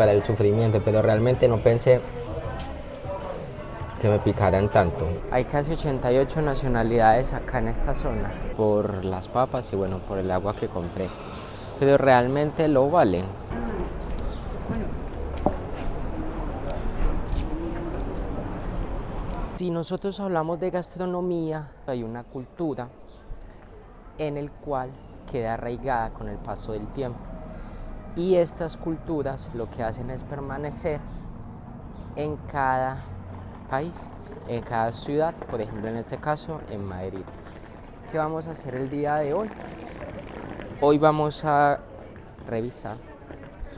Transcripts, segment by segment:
para el sufrimiento, pero realmente no pensé que me picaran tanto. Hay casi 88 nacionalidades acá en esta zona, por las papas y bueno, por el agua que compré, pero realmente lo valen. Si nosotros hablamos de gastronomía, hay una cultura en el cual queda arraigada con el paso del tiempo. Y estas culturas lo que hacen es permanecer en cada país, en cada ciudad, por ejemplo en este caso en Madrid. ¿Qué vamos a hacer el día de hoy? Hoy vamos a revisar,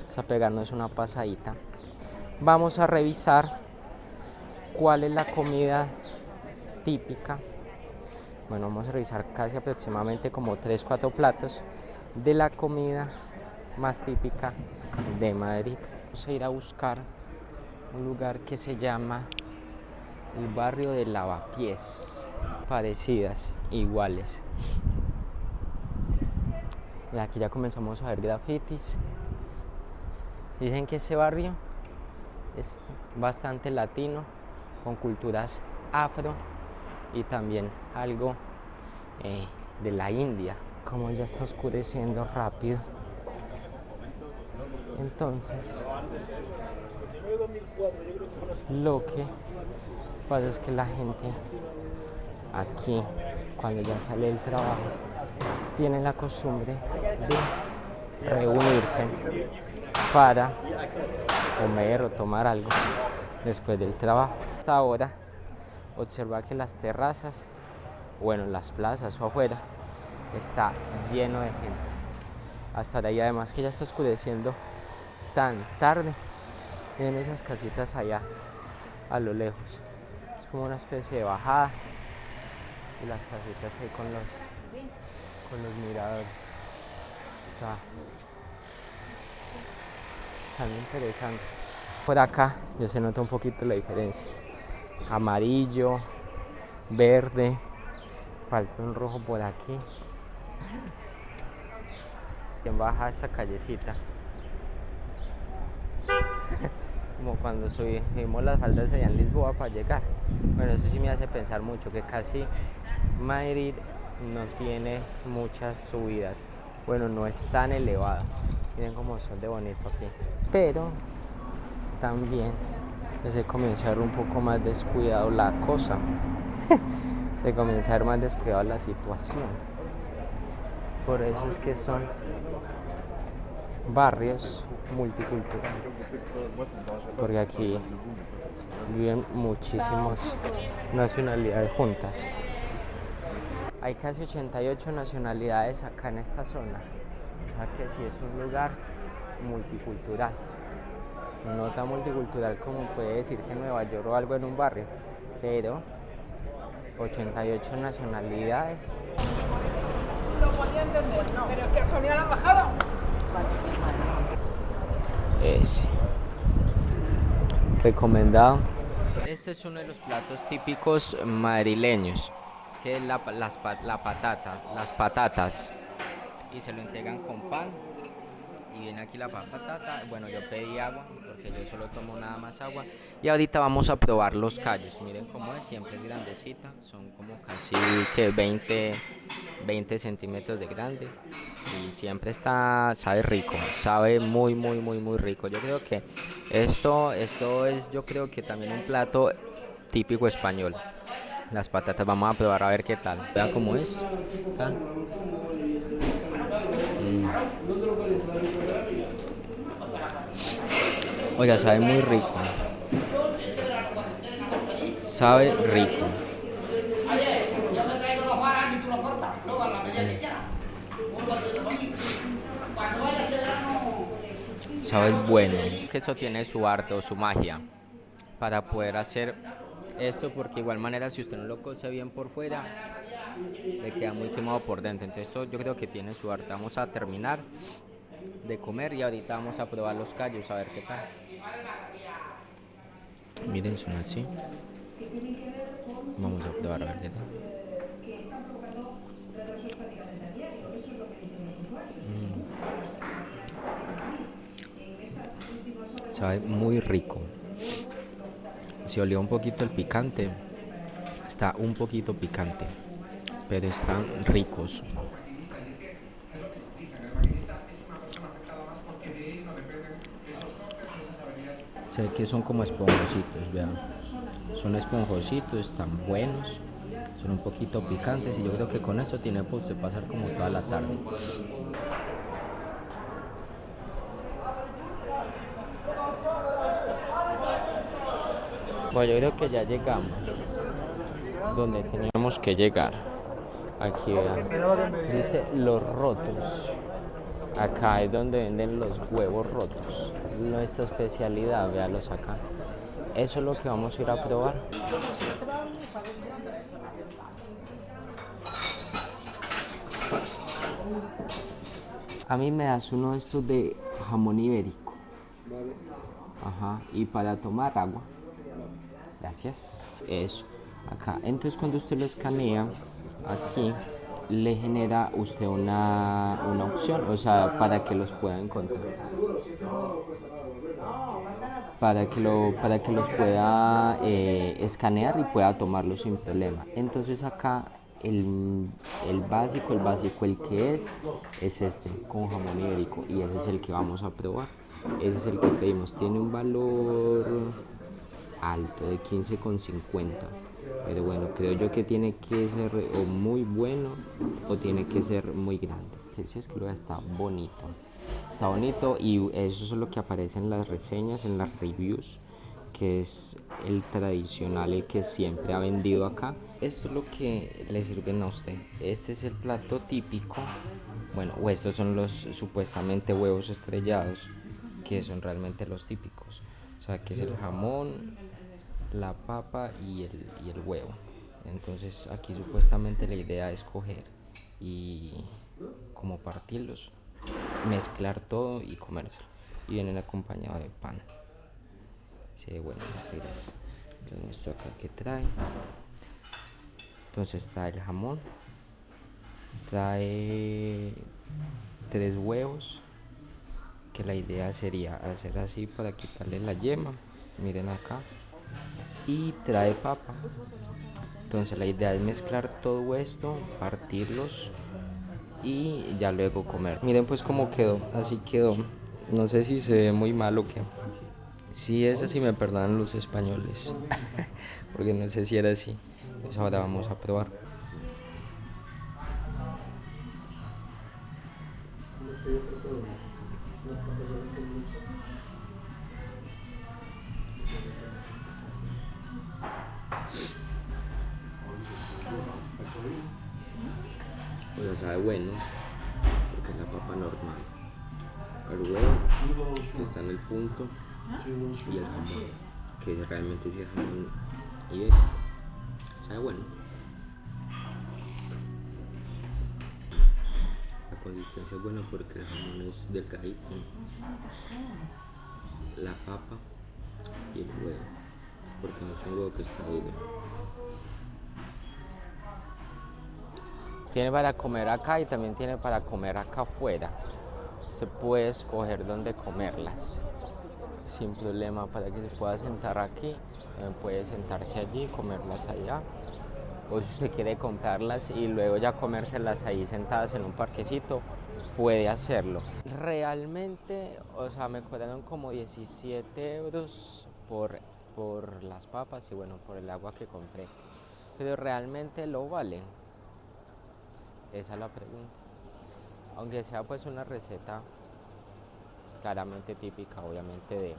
vamos a pegarnos una pasadita, vamos a revisar cuál es la comida típica. Bueno, vamos a revisar casi aproximadamente como 3-4 platos de la comida más típica de Madrid. Vamos a ir a buscar un lugar que se llama el barrio de Lavapiés, parecidas, iguales. Aquí ya comenzamos a ver grafitis. Dicen que ese barrio es bastante latino, con culturas afro y también algo de la India. Como ya está oscureciendo rápido, entonces lo que pasa es que la gente aquí, cuando ya sale del trabajo, tiene la costumbre de reunirse para comer o tomar algo después del trabajo. Hasta ahora observa que las terrazas, bueno, las plazas o afuera, está lleno de gente. Hasta ahora, y además que ya está oscureciendo tan tarde. Miren esas casitas allá a lo lejos, es como una especie de bajada y las casitas ahí con los miradores. Están interesantes. Por acá ya se nota un poquito la diferencia, amarillo, verde, falta un rojo por aquí. ¿Quién baja esta callecita? Como cuando subimos las faldas allá en Lisboa para llegar. Bueno, eso sí me hace pensar mucho, que casi Madrid no tiene muchas subidas. Bueno, no es tan elevado. Miren cómo son de bonito aquí. Pero también se comienza a ver un poco más descuidado la cosa. Se comienza a ver más descuidada la situación. Por eso es que son barrios multiculturales, porque aquí viven muchísimas nacionalidades juntas. Hay casi 88 nacionalidades acá en esta zona, o sea que sí es un lugar multicultural, no tan multicultural como puede decirse en Nueva York o algo en un barrio, pero 88 nacionalidades. Lo podía entender, no. Pero es que el sonido lo han bajado. Ese. Recomendado. Este es uno de los platos típicos madrileños, que es las patatas. Y se lo entregan con pan. Y viene aquí la patata. Bueno, yo pedí agua, porque yo solo tomo nada más agua. Y ahorita vamos a probar los callos. Miren cómo es, siempre es grandecita. Son como casi que 20 centímetros de grande. Y siempre sabe rico, sabe muy rico. Yo creo que esto es, yo creo que también un plato típico español. Las patatas, vamos a probar a ver qué tal. Vean cómo es. Acá. Oiga, sabe muy rico. Sabe rico. Sabe bueno. Que eso tiene su arte o su magia para poder hacer esto, porque de igual manera si usted no lo cose bien por fuera, le queda muy quemado por dentro. Entonces esto yo creo que tiene su arte. Vamos a terminar de comer y ahorita vamos a probar los callos a ver qué tal. Miren, son así. Vamos a probar a ver qué tal. Sabe muy rico. Si olió un poquito el picante, está un poquito picante, pero están ricos. Se ve que son como esponjositos, vean. Son esponjositos, están buenos, son un poquito picantes y yo creo que con esto tiene pues de pasar como toda la tarde. Bueno, yo creo que ya llegamos donde teníamos que llegar. Aquí vean, dice los rotos. Acá es donde venden los huevos rotos. Nuestra especialidad, véanlos acá. Eso es lo que vamos a ir a probar. A mí me das uno de estos de jamón ibérico. Vale. Ajá, y para tomar agua. Gracias. Eso, acá. Entonces cuando usted lo escanea, aquí le genera usted una opción, o sea, para que los pueda encontrar. Para que los pueda escanear y pueda tomarlos sin problema. Entonces acá el básico, el que es este, con jamón ibérico, y ese es el que vamos a probar. Ese es el que pedimos, tiene un valor alto de 15,50, pero bueno, creo yo que tiene que ser o muy bueno o tiene que ser muy grande. Que sí, es que lo está bonito. Está bonito y eso es lo que aparece en las reseñas, en las reviews, que es el tradicional, el que siempre ha vendido acá. Esto es lo que le sirven a usted. Este es el plato típico. Bueno, o estos son los supuestamente huevos estrellados, que son realmente los típicos. O sea, que es el jamón, la papa y el huevo. Entonces aquí supuestamente la idea es coger y como partirlos, mezclar todo y comérselo, y vienen acompañado de pan. Sí, bueno, entonces esto acá que trae, entonces está el jamón, trae 3 huevos, que la idea sería hacer así para quitarle la yema, miren acá, y trae papa. Entonces la idea es mezclar todo esto, partirlos y ya luego comer. Miren pues cómo quedó, así quedó. No sé si se ve muy mal o qué. Si es así me perdonan los españoles, porque no sé si era así. Pues ahora vamos a probar. Pues sabe bueno, porque es la papa normal. El huevo, que está en el punto, y el jamón, que realmente es jamón ibérico. Sabe bueno. La consistencia es buena porque el jamón es delgadito, la papa y el huevo, porque no es un huevo que está duro. Tiene para comer acá y también tiene para comer acá afuera. Se puede escoger dónde comerlas sin problema, para que se pueda sentar aquí, puede sentarse allí, comerlas allá, o si usted quiere comprarlas y luego ya comérselas ahí sentadas en un parquecito, puede hacerlo. Realmente, o sea, me cobraron como 17 euros por las papas y bueno, por el agua que compré, pero realmente lo valen. Esa es la pregunta. Aunque sea pues una receta claramente típica, obviamente, de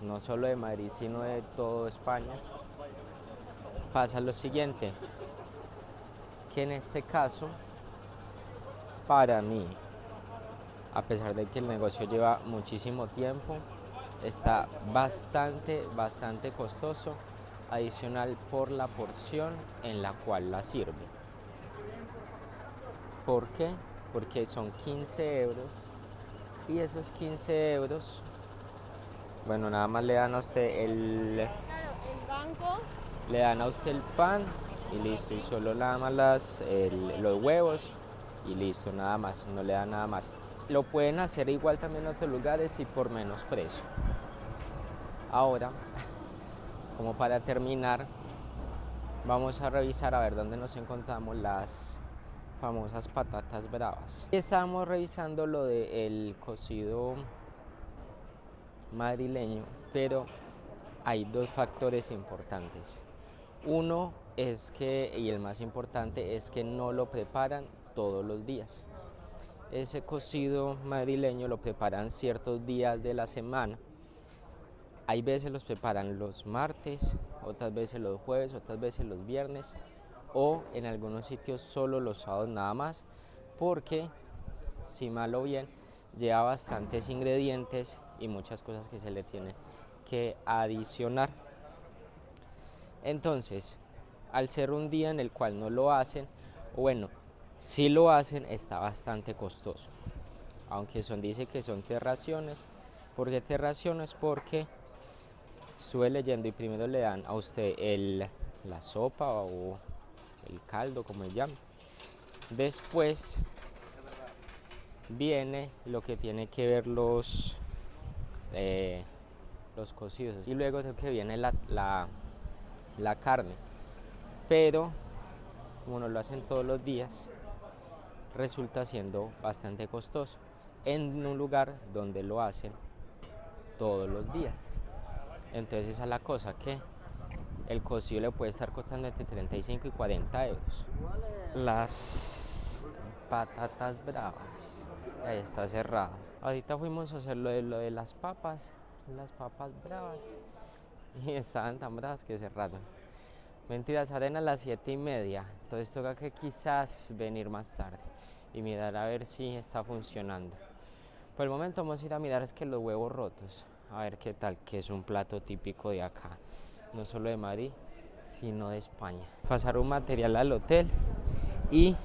no solo de Madrid, sino de toda España, pasa lo siguiente, que en este caso, para mí, a pesar de que el negocio lleva muchísimo tiempo, está bastante costoso, adicional por la porción en la cual la sirve. ¿Por qué? Porque son 15 euros y esos 15 euros, bueno, nada más le dan a usted el banco, le dan a usted el pan y listo, y solo nada más los huevos y listo, nada más, no le dan nada más. lo pueden hacer igual también en otros lugares y por menos precio. Ahora, como para terminar, vamos a revisar a ver dónde nos encontramos las famosas patatas bravas. Estábamos revisando lo del cocido madrileño, pero hay dos factores importantes. Uno es que, y el más importante, es que no lo preparan todos los días. Ese cocido madrileño lo preparan ciertos días de la semana. Hay veces los preparan los martes, otras veces los jueves, otras veces los viernes, o en algunos sitios solo los sábados nada más, porque, si mal o bien, lleva bastantes ingredientes y muchas cosas que se le tienen que adicionar. Entonces, al ser un día en el cual no lo hacen, bueno, si lo hacen, está bastante costoso. Aunque dice que son 3 raciones. ¿Por qué 3 raciones? Porque estuve leyendo y primero le dan a usted la sopa o el caldo, como se llama. Después viene lo que tiene que ver los cocidos. Y luego creo que viene la carne. Pero como no lo hacen todos los días, resulta siendo bastante costoso en un lugar donde lo hacen todos los días. Entonces esa es la cosa, que el cocido le puede estar costando entre 35 y 40 euros. Las patatas bravas, ahí está cerrado. Ahorita fuimos a hacer lo de las papas bravas, y estaban tan bravas que cerraron. Mentiras, salen a las 7:30, entonces toca que quizás venir más tarde y mirar a ver si está funcionando. Por el momento vamos a ir a mirar es que los huevos rotos, a ver qué tal, que es un plato típico de acá, no solo de Madrid, sino de España. Pasar un material al hotel y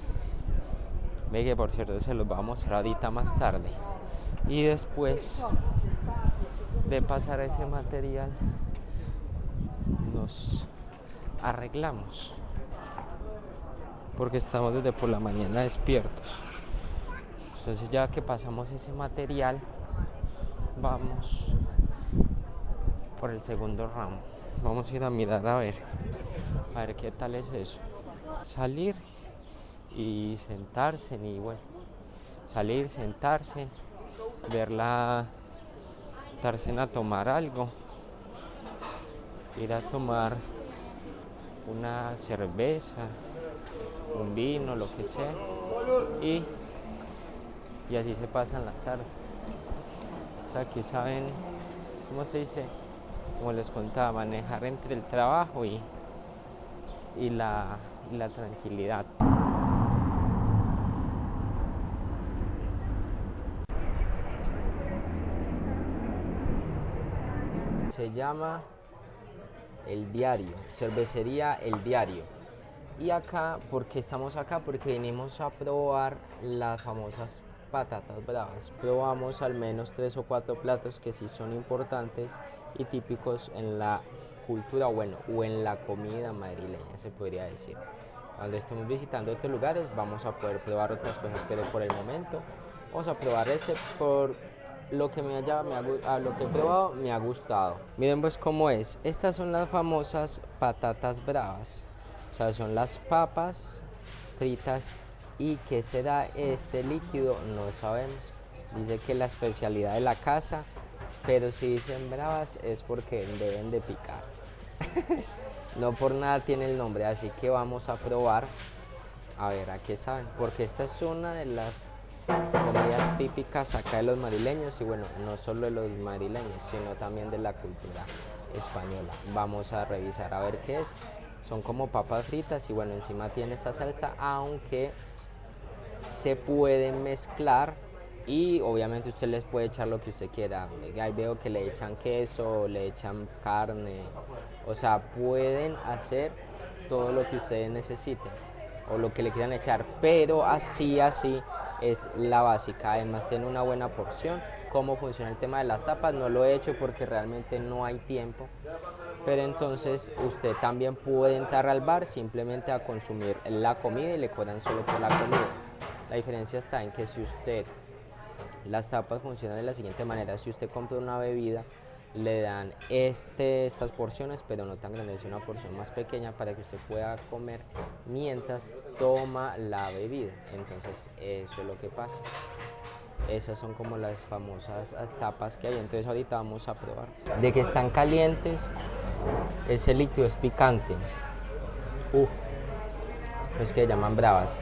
ve que por cierto se los voy a mostrar ahorita más tarde. Y después de pasar ese material nos arreglamos, porque estamos desde por la mañana despiertos. Entonces ya que pasamos ese material, vamos por el segundo ramo. Vamos a ir a mirar a ver qué tal es eso. Salir y sentarse, y bueno, salir, sentarse, sentarse a tomar algo, ir a tomar una cerveza, un vino, lo que sea, y así se pasan la tarde. Aquí saben, ¿cómo se dice? Como les contaba, manejar entre el trabajo y la tranquilidad. Se llama El Diario, cervecería El Diario. Y acá, ¿por qué estamos acá? Porque vinimos a probar las famosas patatas bravas. Probamos al menos 3 o 4 platos que sí son importantes y típicos en la cultura, bueno, o en la comida madrileña, se podría decir. Cuando estemos visitando estos lugares vamos a poder probar otras cosas, pero por el momento vamos a probar ese. Por lo que lo que he probado me ha gustado. Miren pues cómo es. Estas son las famosas patatas bravas. O sea, son las papas fritas. ¿Y qué será este líquido? No sabemos. Dice que es la especialidad de la casa, pero si dicen bravas es porque deben de picar. No por nada tiene el nombre, así que vamos a probar a ver a qué saben, porque esta es una de las comidas típicas acá de los madrileños, y bueno, no solo de los madrileños, sino también de la cultura española. Vamos a revisar a ver qué es. Son como papas fritas y bueno, encima tiene esta salsa, aunque se pueden mezclar y obviamente usted les puede echar lo que usted quiera. Ahí veo que le echan queso, le echan carne, o sea, pueden hacer todo lo que ustedes necesiten o lo que le quieran echar, pero así es la básica. Además tiene una buena porción. Cómo funciona el tema de las tapas no lo he hecho porque realmente no hay tiempo, pero entonces usted también puede entrar al bar simplemente a consumir la comida y le cobran solo por la comida. La diferencia está en que si usted Las tapas funcionan de la siguiente manera: si usted compra una bebida, le dan estas porciones, pero no tan grandes, una porción más pequeña para que usted pueda comer mientras toma la bebida. Entonces eso es lo que pasa. Esas son como las famosas tapas que hay. Entonces ahorita vamos a probar. De que están calientes, ese líquido es picante. Es que llaman bravas.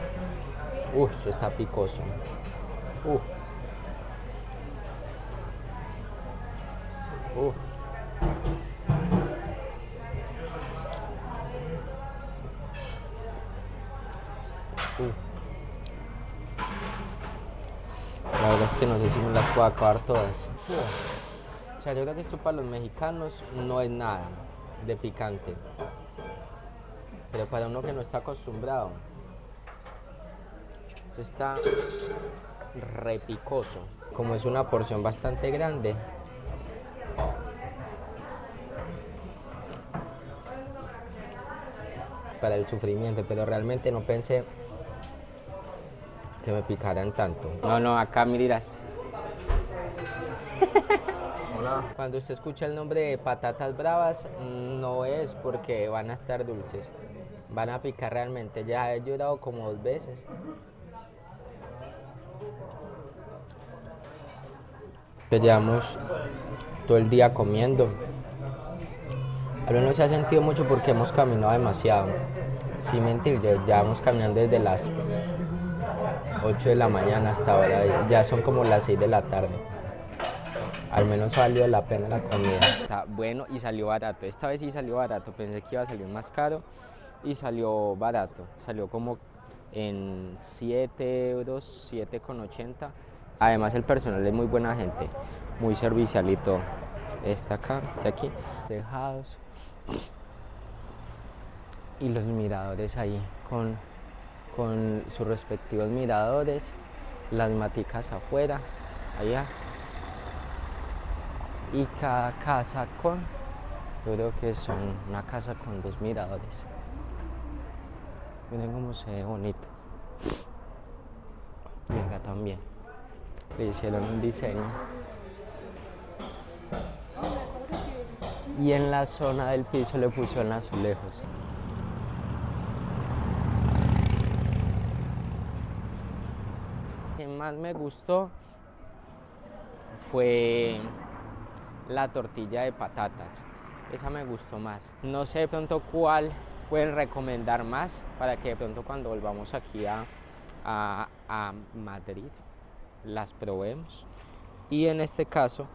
Eso está picoso. La verdad es que no sé si me las puedo acabar todas. O sea, yo creo que esto para los mexicanos no es nada de picante. Pero para uno que no está acostumbrado, esto está repicoso. Como es una porción bastante grande, para el sufrimiento, pero realmente no pensé que me picaran tanto. No, acá miras. Hola. Cuando usted escucha el nombre de patatas bravas, no es porque van a estar dulces, van a picar realmente. Ya he llorado como 2 veces. Llevamos todo el día comiendo. Al menos se ha sentido mucho porque hemos caminado demasiado. Sin mentir, ya vamos caminando desde las 8 de la mañana hasta ahora. Ya son como las 6 de la tarde. Al menos valió la pena la comida. Está bueno y salió barato. Esta vez sí salió barato. Pensé que iba a salir más caro y salió barato. Salió como en 7 euros, 7,80. Además el personal es muy buena gente, muy servicial y todo. Está acá, está aquí. Tejados. Y los miradores ahí con sus respectivos miradores. Las maticas afuera, allá. Y cada casa yo creo que son una casa con 2 miradores. Miren cómo se ve bonito. Y acá también le hicieron un diseño. Y en la zona del piso le pusieron azulejos. Lo que más me gustó fue la tortilla de patatas. Esa me gustó más. No sé de pronto cuál pueden recomendar más para que de pronto cuando volvamos aquí a Madrid las probemos. Y en este caso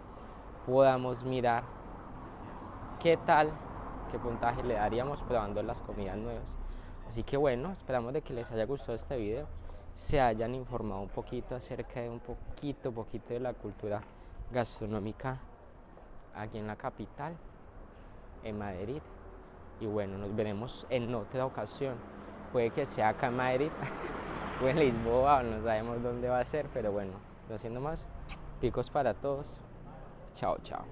podamos mirar qué puntaje le daríamos probando las comidas nuevas. Así que bueno, esperamos de que les haya gustado este video, se hayan informado un poquito acerca de un poquito de la cultura gastronómica aquí en la capital, en Madrid. Y bueno, nos veremos en otra ocasión. Puede que sea acá en Madrid o en Lisboa, no sabemos dónde va a ser, pero bueno, no haciendo más. Picos para todos. Chao, chao.